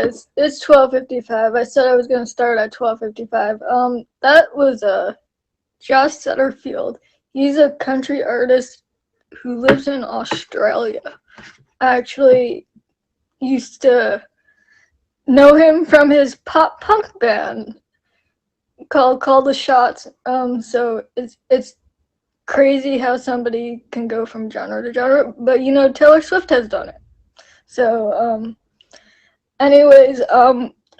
guys, it's 12:55. I said I was gonna start at 12:55. That was Josh Setterfield. He's a country artist who lives in Australia. I actually used to know him from his pop punk band called Call the Shots. So it's crazy how somebody can go from genre to genre, but you know Taylor Swift has done it. So anyways,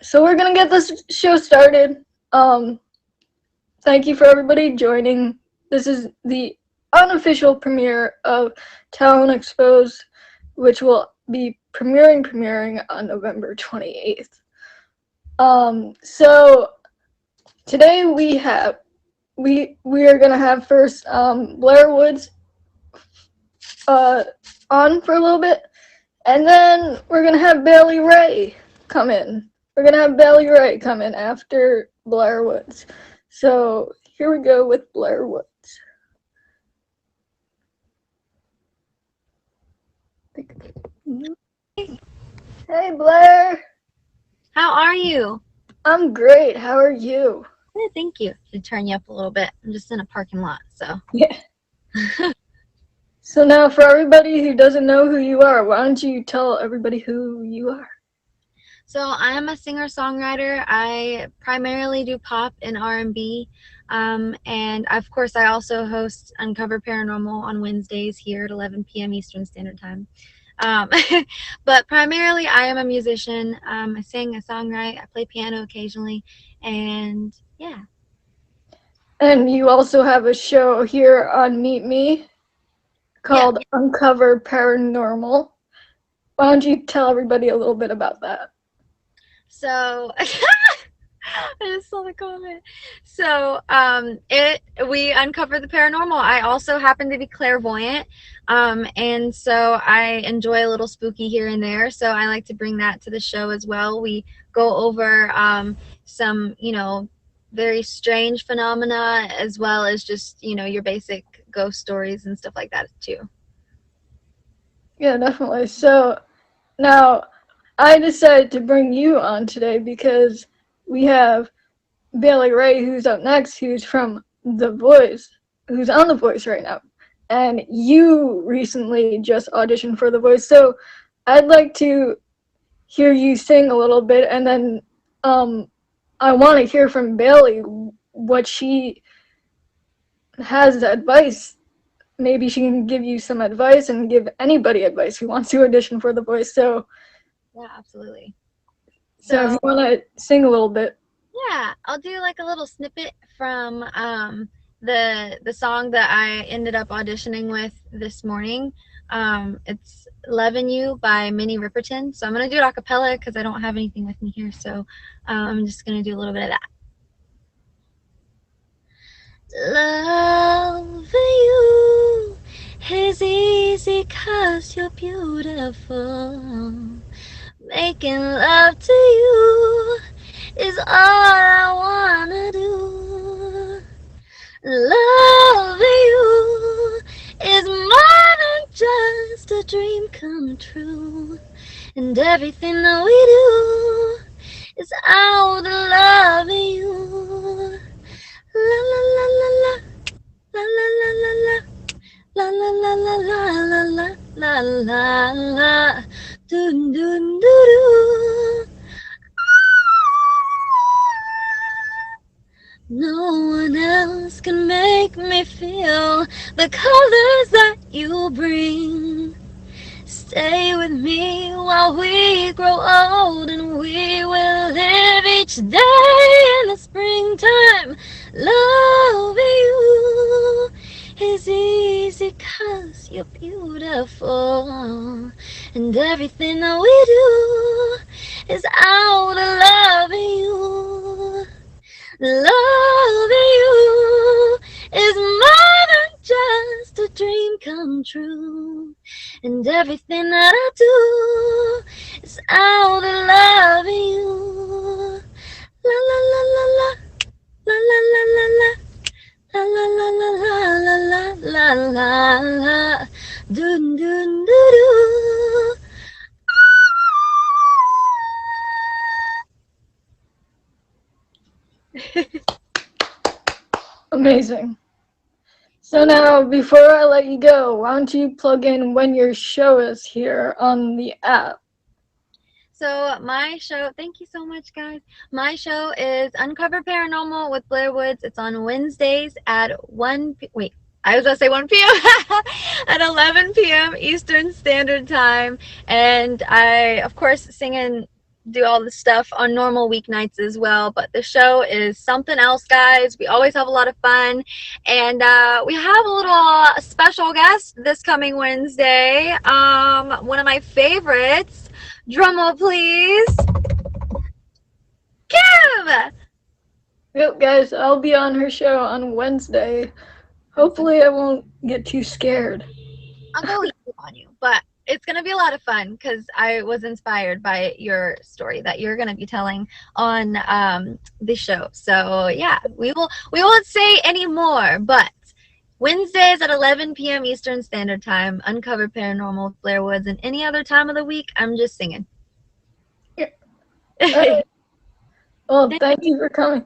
so we're gonna get this show started. Thank you for everybody joining. This is the unofficial premiere of Talent Exposed, which will be premiering on November 28th. So today we are gonna have first Blair Woods on for a little bit, and then we're gonna have Bailey Ray come in. We're gonna have Bailey Ray come in after Blair Woods. So here we go with Blair Woods. Hey Blair. How are you? I'm great. How are you? Good, thank you. To turn you up a little bit. I'm just in a parking lot, so. Yeah. So now for everybody who doesn't know who you are, why don't you tell everybody who you are? So I'm a singer-songwriter. I primarily do pop and R&B. And of course I also host Uncover Paranormal on Wednesdays here at 11 p.m. Eastern Standard Time. But primarily I am a musician. I sing, I songwrite, I play piano occasionally, and yeah. And you also have a show here on Meet Me called Uncover Paranormal. Why don't you tell everybody a little bit about that? So I just saw the comment. So we uncover the paranormal. I also happen to be clairvoyant, and so I enjoy a little spooky here and there, so I like to bring that to the show as well. We go over some, you know, very strange phenomena, as well as just, you know, your basic ghost stories and stuff like that too. Yeah, definitely. So now I decided to bring you on today because we have Bailey Ray, who's up next, who's from The Voice, who's on The Voice right now. And you recently just auditioned for The Voice, so I'd like to hear you sing a little bit, and then I want to hear from Bailey what she has advice. Maybe she can give you some advice and give anybody advice who wants to audition for The Voice. So yeah, absolutely. So if you want to sing a little bit. Yeah, I'll do like a little snippet from the song that I ended up auditioning with this morning. It's Lovin' You by Minnie Riperton. So I'm going to do it a cappella because I don't have anything with me here. So I'm just going to do a little bit of that. Loving you is easy 'cause you're beautiful. Making love to you is all I wanna do. Loving you is more than just a dream come true. And everything that we do is out of loving you. La la la la la, la la la la la, la la la la la la la la la, doo doo doo doo. No one else can make me feel the colors that you bring. Stay with me while we grow old, and we will live each day in the springtime. Loving you is easy 'cause you're beautiful, and everything that we do is out of loving you. Loving you is more than just a dream come true, and everything that I do is out of loving you. La la la la la, la la la la la, la la la la la la la la la, doo doo doo doo. Amazing. So now, before I let you go, why don't you plug in when your show is here on the app? So my show, thank you so much, guys. My show is Uncover Paranormal with Blair Woods. It's on Wednesdays at 1 wait, I was going to say 1 p.m. at 11 p.m. Eastern Standard Time. And I, of course, sing and do all the stuff on normal weeknights as well. But the show is something else, guys. We always have a lot of fun. And we have a little special guest this coming Wednesday. One of my favorites. Drum roll, please. Kim! Yep, guys, I'll be on her show on Wednesday. Hopefully I won't get too scared. I'll go easy on you, but it's going to be a lot of fun because I was inspired by your story that you're going to be telling on the show. So, yeah, we won't say any more, but Wednesdays at 11 p.m. Eastern Standard Time, Uncover Paranormal with Blair Woods, and any other time of the week, I'm just singing. Yeah. Right. Well, thank you for coming.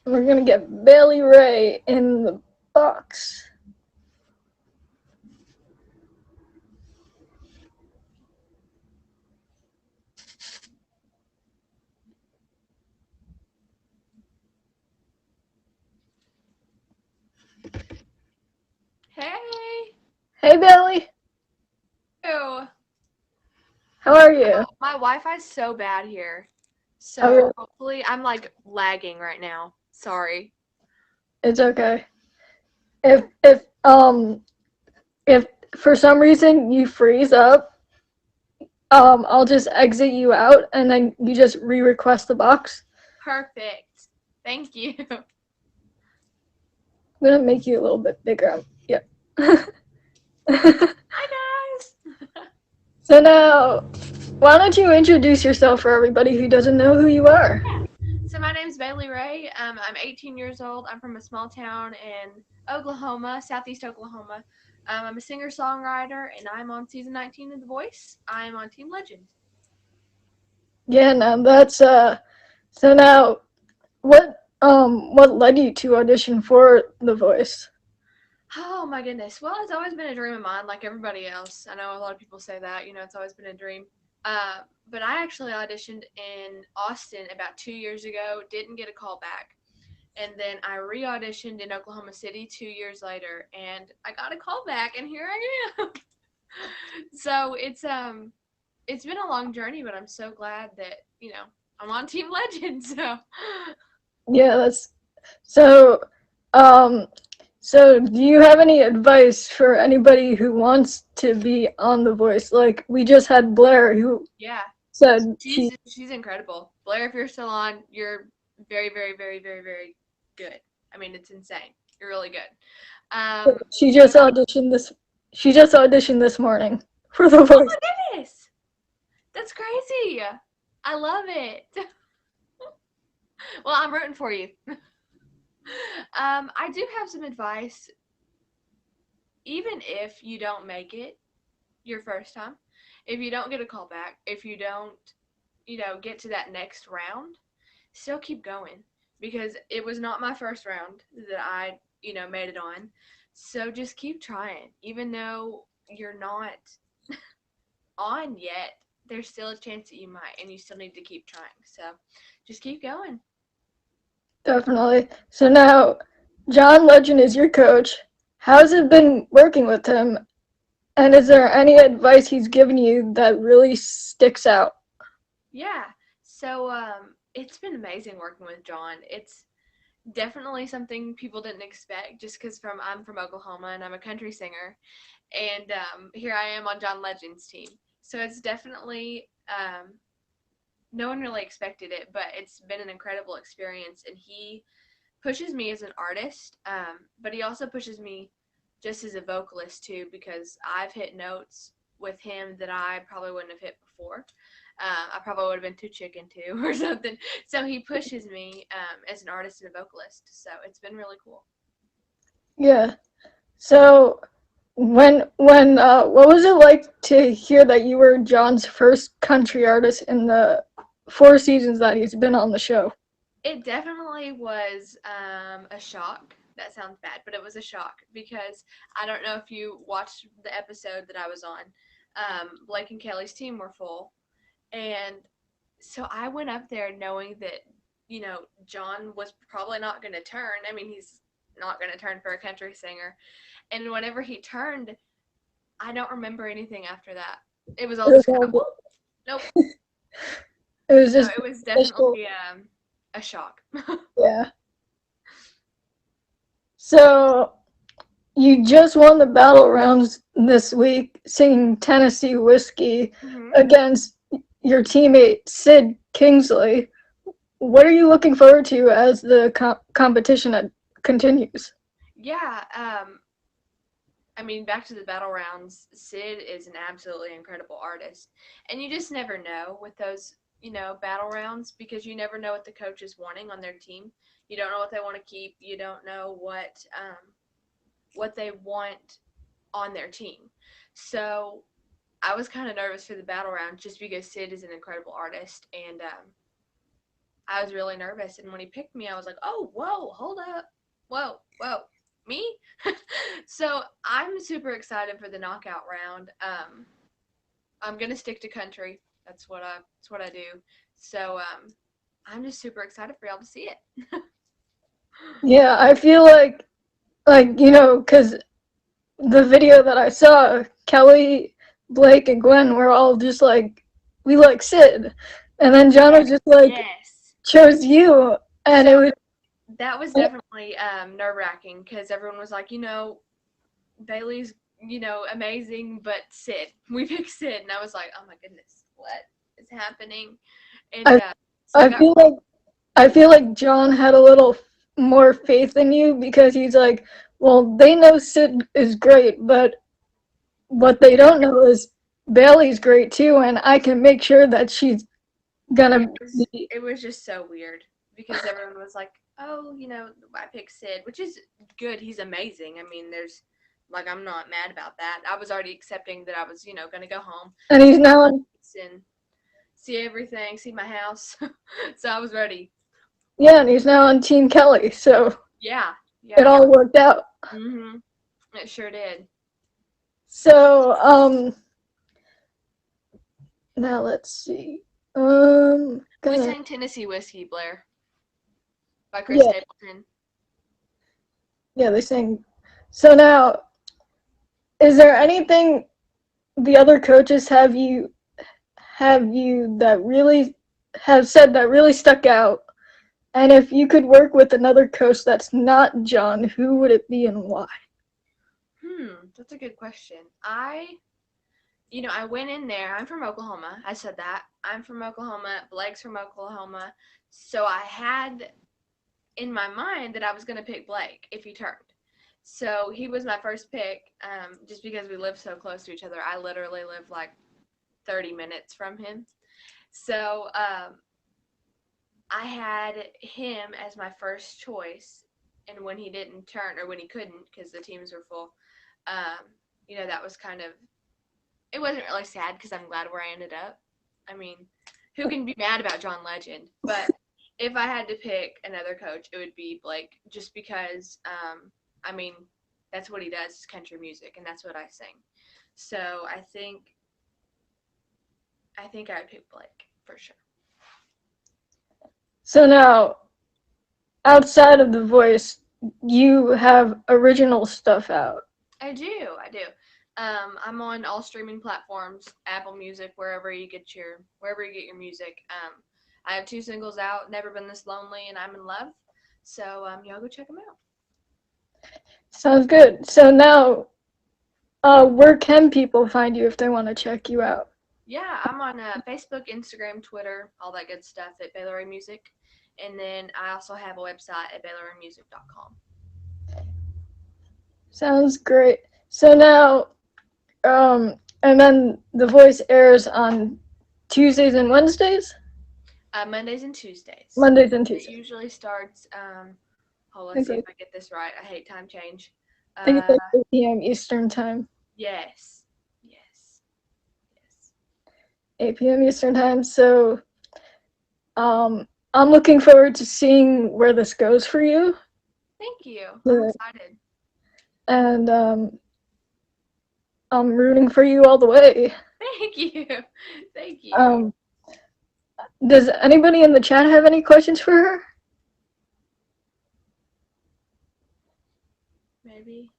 We're going to get Bailey Ray in the box. Hey. Hey, Bailey. Ew. How are you? My Wi-Fi's so bad here. So Oh, really? hopefully I'm like lagging right now. Sorry. It's okay. If for some reason you freeze up, I'll just exit you out and then you just re-request the box. Perfect. Thank you. I'm gonna make you a little bit bigger. Yep. Hi guys. So now, why don't you introduce yourself for everybody who doesn't know who you are? So my name's Bailey Ray. I'm 18 years old. I'm from a small town in Oklahoma, southeast Oklahoma. I'm a singer-songwriter, and I'm on season 19 of The Voice. I'm on Team Legend. Yeah, now that's so now what led you to audition for The Voice? Oh my goodness. Well, it's always been a dream of mine, like everybody else. I know a lot of people say that, it's always been a dream. But I actually auditioned in Austin about 2 years ago, didn't get a call back. And then I re-auditioned in Oklahoma City 2 years later, and I got a call back, and here I am. So it's been a long journey, but I'm so glad that, I'm on Team Legend, so. Yeah, that's so do you have any advice for anybody who wants to be on The Voice? Like, we just had Blair who Yeah. said She's incredible. Blair, if you're still on, you're very, very, very, very, very good. I mean, it's insane. You're really good. she just auditioned this morning for The Voice. Oh my goodness! That's crazy. I love it. Well, I'm rooting for you. I do have some advice. Even if you don't make it your first time, if you don't get a call back, if you don't, get to that next round, still keep going, because it was not my first round that I, made it on. So just keep trying. Even though you're not on yet, there's still a chance that you might, and you still need to keep trying. So just keep going. Definitely. So now, John Legend is your coach. How's it been working with him? And is there any advice he's given you that really sticks out? Yeah. So it's been amazing working with John. It's definitely something people didn't expect, just because I'm from Oklahoma and I'm a country singer, and here I am on John Legend's team. So it's definitely no one really expected it, but it's been an incredible experience, and he pushes me as an artist, but he also pushes me just as a vocalist too, because I've hit notes with him that I probably wouldn't have hit before. I probably would have been too chicken too or something. So he pushes me as an artist and a vocalist. So it's been really cool. Yeah. So what was it like to hear that you were John's first country artist in the 4 seasons that he's been on the show? It definitely was a shock. That sounds bad, but it was a shock because I don't know if you watched the episode that I was on. Blake and Kelly's team were full, and so I went up there knowing that, John was probably not going to turn. I mean, he's not going to turn for a country singer. And whenever he turned, I don't remember anything after that. It was all It was just kind of, all nope. It was So just it was official. definitely a shock. Yeah. So you just won the battle rounds this week singing Tennessee Whiskey hmm against your teammate Sid Kingsley. What are you looking forward to as the competition continues? Yeah, I mean, back to the battle rounds, Sid is an absolutely incredible artist. And you just never know with those, battle rounds because you never know what the coach is wanting on their team. You don't know what they want to keep. You don't know what they want on their team. So I was kind of nervous for the battle round just because Sid is an incredible artist, and I was really nervous. And when he picked me, I was like, "Oh, whoa, hold up, whoa, me?" So I'm super excited for the knockout round. I'm gonna stick to country. That's what I do. So I'm just super excited for y'all to see it. Yeah, I feel like because the video that I saw, Kelly, Blake, and Gwen were all just like, we like Sid, and then John was just like Yes. chose you, and it So was that was definitely nerve wracking because everyone was like, Bailey's, amazing, but Sid, we picked Sid, and I was like, oh my goodness, what is happening? And I so I I got feel like I feel like John had a little more faith in you because he's like, well, they know Sid is great, but what they don't know is Bailey's great too, and I can make sure that she's gonna it was be. it was just so weird because everyone was like, oh, I picked Sid, which is good. He's amazing. I mean, there's like I'm not mad about that. I was already accepting that I was, gonna go home, And see he's now on, and see everything, see my house. So I was ready. yeah, and he's now on Team Kelly, so Yeah, it yeah. all worked out. It sure did. So, now let's see. We Gonna sang Tennessee Whiskey, Blair, by Chris yeah, Stapleton. yeah, they sang. So now, is there anything the other coaches have you that really have said that really stuck out? And if you could work with another coach that's not John, who would it be and why? That's a good question. I went in there. I'm from Oklahoma. I said that. I'm from Oklahoma. Blake's from Oklahoma. So I had in my mind that I was going to pick Blake if he turned. So he was my first pick just because we live so close to each other. I literally live like 30 minutes from him. So I had him as my first choice. And when he didn't turn, or when he couldn't because the teams were full, that was kind of, it wasn't really sad because I'm glad where I ended up. I mean, who can be mad about John Legend? But if I had to pick another coach, it would be Blake, just because, I mean, that's what he does is country music, and that's what I sing. So I think I would pick Blake for sure. So now, outside of The Voice, you have original stuff out. I do. I'm on all streaming platforms, Apple Music, wherever you get your music. I have 2 singles out, Never Been This Lonely and I'm in Love. So y'all go check them out. Sounds good. So now, where can people find you if they want to check you out? Yeah, I'm on Facebook, Instagram, Twitter, all that good stuff at Baylor Ray Music. And then I also have a website at baylorraymusic.com. Sounds great. So now, and then The Voice airs on Tuesdays and Wednesdays? Mondays and Tuesdays. Mondays and It Tuesdays. usually starts, let's see if I get this right. I hate time change. I think it's Uh, like 8 p.m. Eastern Time. yes. Yes. Yes. 8 p.m. Eastern Time. So, um, I'm looking forward to seeing where this goes for you. Thank you. I'm Yeah. excited. And I'm rooting for you all the way. Thank you. Thank you. Does anybody in the chat have any questions for her? Maybe.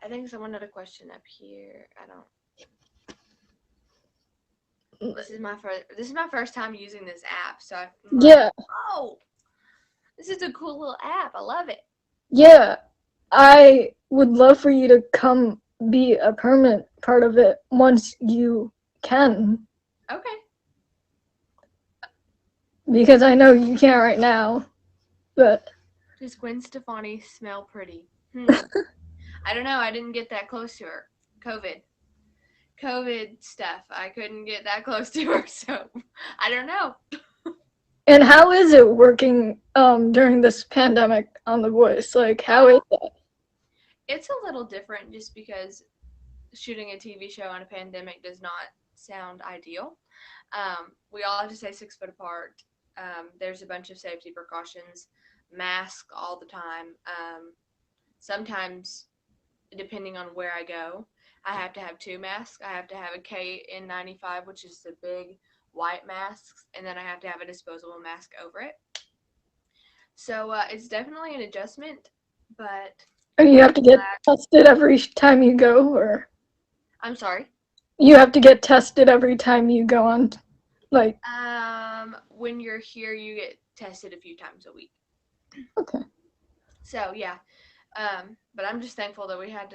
I think someone had a question up here. I don't. This is my first time using this app, so I'm like, Yeah. oh, this is a cool little app. I love it. Yeah. I would love for you to come be a permanent part of it once you can. Okay. Because I know you can't right now. But Does Gwen Stefani smell pretty? I don't know. I didn't get that close to her. COVID stuff. I couldn't get that close to her, so I don't know. and how is it working during this pandemic on The Voice? Like, how is that? It's a little different just because shooting a TV show on a pandemic does not sound ideal. We all have to stay 6 foot apart. There's a bunch of safety precautions, mask all the time. Sometimes, depending on where I go, I have to have 2 masks. I have to have a KN95, which is the big white masks, and then I have to have a disposable mask over it. So it's definitely an adjustment, but And you have to get tested every time you go, or I'm sorry. you have to get tested every time you go on, like. When you're here, you get tested a few times a week. Okay. So yeah, but I'm just thankful that we had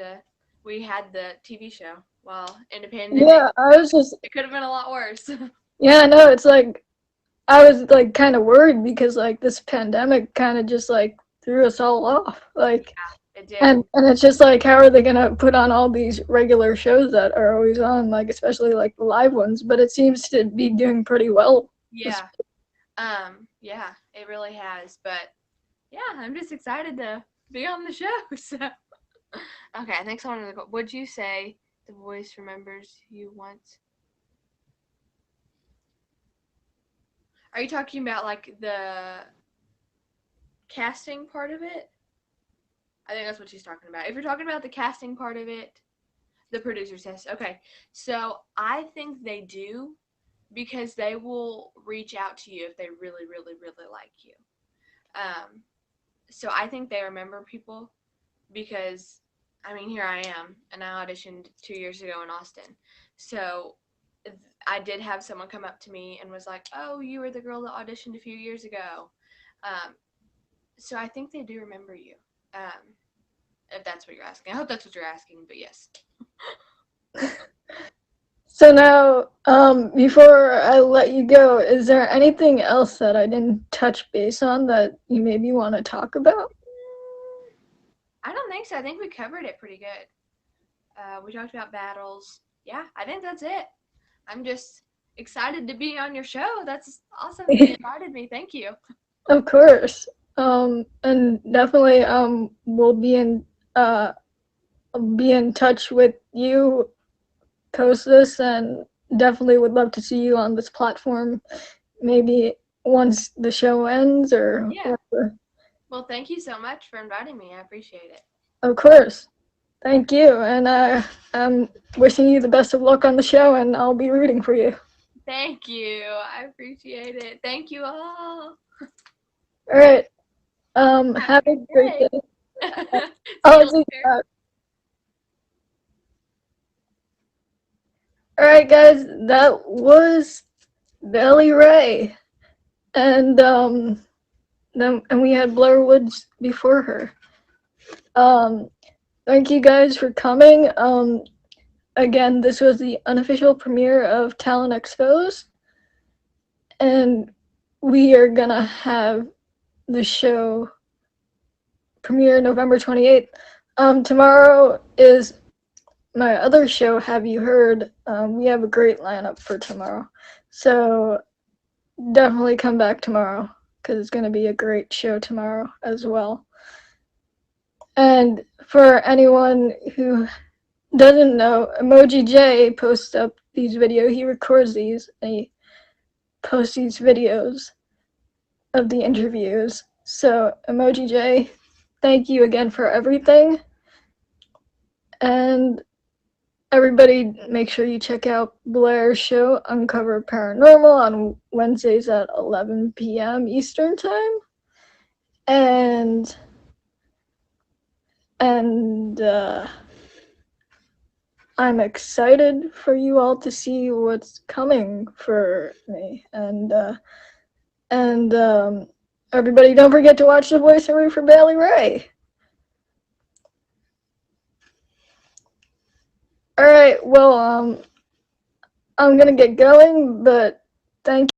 the TV show while in a pandemic. Yeah, It could have been a lot worse. Yeah, no, it's like I was like kind of worried because like this pandemic kind of just like threw us all off. Like, yeah, it did. and it's just like, how are they gonna put on all these regular shows that are always on, like especially like the live ones? But it seems to be doing pretty well. Yeah. Yeah, it really has. But yeah, I'm just excited to be on the show. So okay, I think someone in the would you say The Voice remembers you once? Are you talking about like the casting part of it? I think that's what she's talking about. If you're talking about the casting part of it, the producer says, okay. So I think they do because they will reach out to you if they really, really, really like you. So I think they remember people because, I mean, here I am, and I auditioned 2 years ago in Austin. So I did have someone come up to me and was like, oh, you were the girl that auditioned a few years ago. So I think they do remember you. If that's what you're asking. I hope that's what you're asking, but yes. So now, before I let you go, is there anything else that I didn't touch base on that you maybe want to talk about? I don't think so. I think we covered it pretty good. We talked about battles. Yeah, I think that's it. I'm just excited to be on your show. That's awesome that you invited me. Thank you. Of course. And definitely, we'll be in touch with you post this, and definitely would love to see you on this platform maybe once the show ends or whatever. Well, thank you so much for inviting me. I appreciate it. Of course. Thank you. And I'm wishing you the best of luck on the show, and I'll be rooting for you. Thank you. I appreciate it. Thank you all. All right. Have a great day. I'll see you later. All right, guys, that was Bailey Ray, and we had Blair Woods before her. Thank you guys for coming. Again, this was the unofficial premiere of Talent Exposed, and we are gonna have the show premiere November 28th. Tomorrow is my other show, Have You Heard? We have a great lineup for tomorrow. So definitely come back tomorrow because it's going to be a great show tomorrow as well. And for anyone who doesn't know, Emoji J posts up these videos. He records these and he post these videos of the interviews. So, Emoji J, thank you again for everything. And everybody, make sure you check out Blair's show, Uncover Paranormal, on Wednesdays at 11 p.m. Eastern Time. And I'm excited for you all to see what's coming for me. And everybody, don't forget to watch the voiceover for Bailey Ray. All right, well, I'm gonna get going, but thank